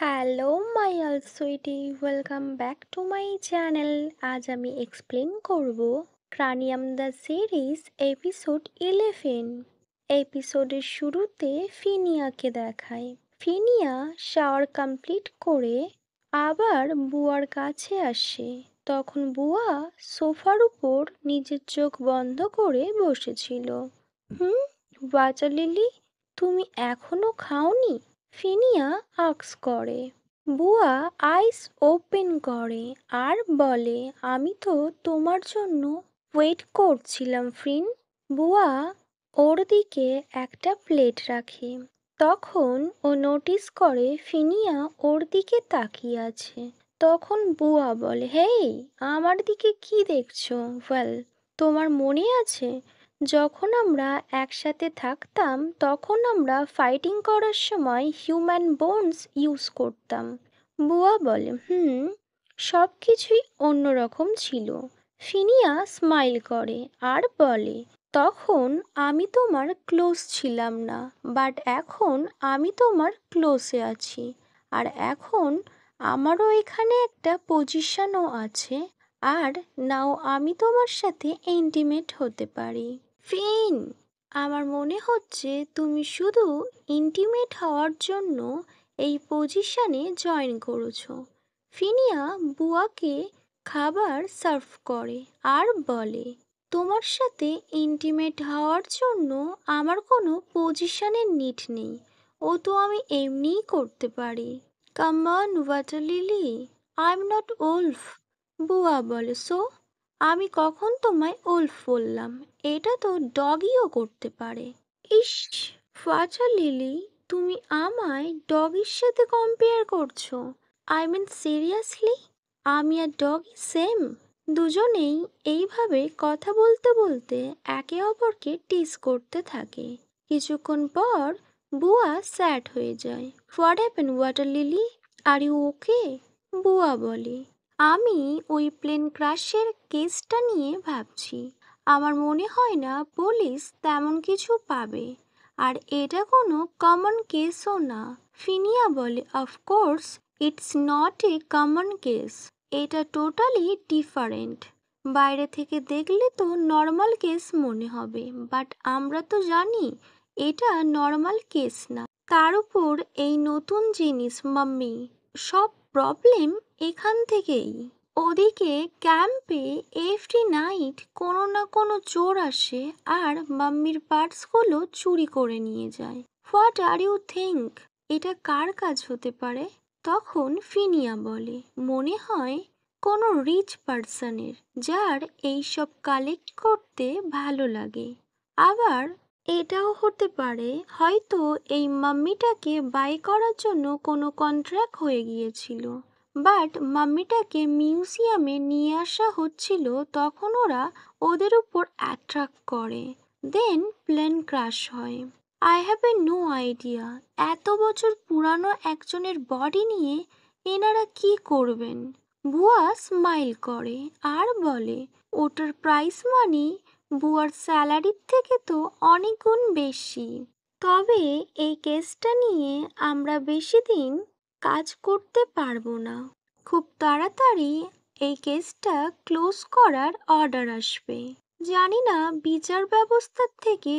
Hello my all sweetie, welcome back to my channel. আজ আমি explain করব ক্রানিয়াম the series episode 11। এপিসোডের শুরুতে ফিনিয়াকে দেখায়। ফিনিয়া শাওয়ার কমপ্লিট করে আবার বুয়ার কাছে আসে। তখন বুয়া সোফার উপর নিজের চোখ বন্ধ করে বসেছিল। হুম, ওয়াটার লিলি, তুমি এখনো খাওনি? ফিনিয়া আক্স করে। বুয়া আইস ওপেন করে আর বলে, আমি তো তোমার জন্য ওয়েট করছিলাম ফ্রিন। বুয়া ওর দিকে একটা প্লেট রাখে। তখন ও নোটিস করে ফিনিয়া ওর দিকে তাকিয়ে আছে। তখন বুয়া বলে, হেই, আমার দিকে কি দেখছো? ওয়েল, তোমার মনে আছে যখন আমরা একসাথে থাকতাম তখন আমরা ফাইটিং করার সময় হিউম্যান বোনস ইউজ করতাম? বুয়া বলে, সব কিছুই অন্যরকম ছিল। ফিনিয়া স্মাইল করে আর বলে, তখন আমি তোমার ক্লোজ ছিলাম না, বাট এখন আমি তোমার ক্লোজে আছি। আর এখন আমারও এখানে একটা পজিশনও আছে। আর নাও আমি তোমার সাথে ইন্টিমেট হতে পারি। ফিন, আমার মনে হচ্ছে তুমি শুধু ইন্টিমেট হওয়ার জন্য এই পজিশনে জয়েন করেছো। ফিনিয়া বুয়াকে খাবার সার্ভ করে আর বলে, তোমার সাথে ইন্টিমেট হওয়ার জন্য আমার কোনো পজিশনের নিড নেই, ও তো আমি এমনিই করতে পারি। Come on water lily, I am not wolf. বুয়া বলে, সো আমি কখন তোমায় উলফ বললাম? এটা তো ডগিও করতে পারে। ইস, ওয়াটার লিলি, তুমি আমায় ডগির সাথে কম্পেয়ার করছো? আই মিন সিরিয়াসলি, আমি আর ডগি সেম? দুজনেই এইভাবে কথা বলতে বলতে একে অপরকে টিজ করতে থাকে। কিছুক্ষণ পর বুয়া স্যাড হয়ে যায়। What happen water lily, are you okay? বুয়া বলে, আমি ওই প্লেন ক্রাশের কেসটা নিয়ে ভাবছি। আমার মনে হয় না পুলিশ তেমন কিছু পাবে, আর এটা কোনো কমন কেসও না। ফিনিয়া বলে, of course it's not a common case, এটা টোটালি ডিফারেন্ট। বাইরে থেকে দেখলে তো নর্মাল কেস মনে হবে, বাট আমরা তো জানি এটা নর্মাল কেস না। তার উপর এই নতুন জিনিস মাম্মি, সব প্রবলেম এখান থেকেই। ওদিকে ক্যাম্পে এভরি নাইট কোনো না কোনো চোর আসে আর মাম্মির পার্টসগুলো চুরি করে নিয়ে যায়। হোয়াট আর ইউ থিঙ্ক, এটা কার কাজ হতে পারে? তখন ফিনিয়া বলে, মনে হয় কোনো রিচ পার্সনের, যার এইসব কালেক্ট করতে ভালো লাগে। আবার এটাও হতে পারে হয়তো এই মাম্মিটাকে বাই করার জন্য কোনো কন্ট্রাক্ট হয়ে গিয়েছিল, বাট মাম্মিটাকে মিউজিয়ামে নিয়ে আসা হচ্ছিল, তখন ওরা ওদের উপর অ্যাট্রাক্ট করে, দেন প্লেন ক্রাশ হয়। I have a no idea এত বছর পুরানো একজনের বডি নিয়ে এনারা কি করবেন। বুয়া স্মাইল করে আর বলে, ওটার প্রাইস মানি বুয়ার স্যালারির থেকে তো অনেক গুণ বেশি। তবে এই কেসটা নিয়ে আমরা বেশি দিন কাজ করতে পারবো না। খুব তাড়াতাড়ি এই কেসটা ক্লোজ করার অর্ডার আসবে। জানি না বিচার ব্যবস্থার থেকে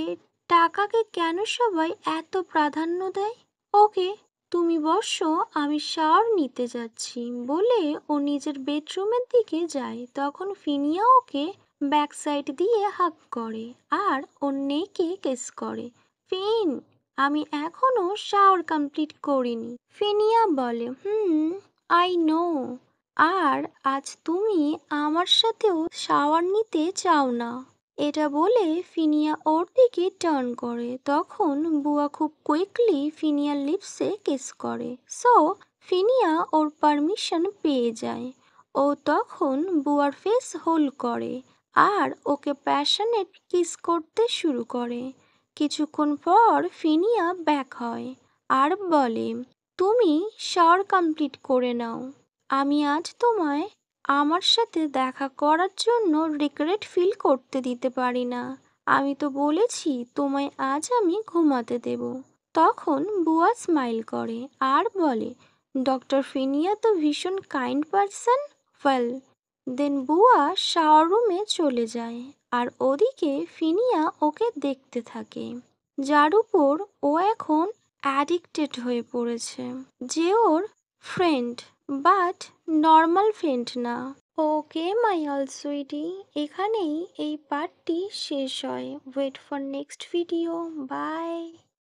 টাকাকে কেন সবাই এত প্রাধান্য দেয়। ওকে, তুমি বসো, আমি শাওয়ার নিতে যাচ্ছি বলে ও নিজের বেডরুমের দিকে যায়। তখন ফিনিয়া ওকে ব্যাক সাইড দিয়ে হাগ করে আর ওর নেকে কিস করে। ফিন, আমি এখনো শাওয়ার কমপ্লিট করিনি। ফিনিয়া বলে, আই নো। আর আজ তুমি আমার সাথেও শাওয়ার নিতে চাও না। এটা বলে ফিনিয়া ওর দিকে টার্ন করে। তখন বুয়া খুব কুইকলি ফিনিয়ার লিপসে কিস করে। সো ফিনিয়া ওর পারমিশন পেয়ে যায়। ও তখন বুয়ার ফেস হোল্ড করে আর ওকে প্যাশনেট কিস করতে শুরু করে। কিছুক্ষণ পর ফিনিয়া ব্যাক হয় আর বলে, তুমি শাওয়ার কমপ্লিট করে নাও। আমি আজ তোমায় আমার সাথে দেখা করার জন্য রিগ্রেট ফিল করতে দিতে পারি না। আমি তো বলেছি তোমায় আজ আমি ঘুমাতে দেব। তখন বুয়া স্মাইল করে আর বলে, ডক্টর ফিনিয়া তো ভীষণ কাইন্ড পারসন। ওয়েল, দেন বুয়া শাওয়ার রুমে চলে যায় আর ওদিকে ফিনিয়া ওকে দেখতে থাকে, যার উপর ও এখন অ্যাডিক্টেড হয়ে পড়েছে, যে ওর ফ্রেন্ড, বাট নর্মাল ফ্রেন্ড না। ওকে মাই অল সুইটি, এখানেই এই পার্টটি শেষ হয়। Wait for next video. By.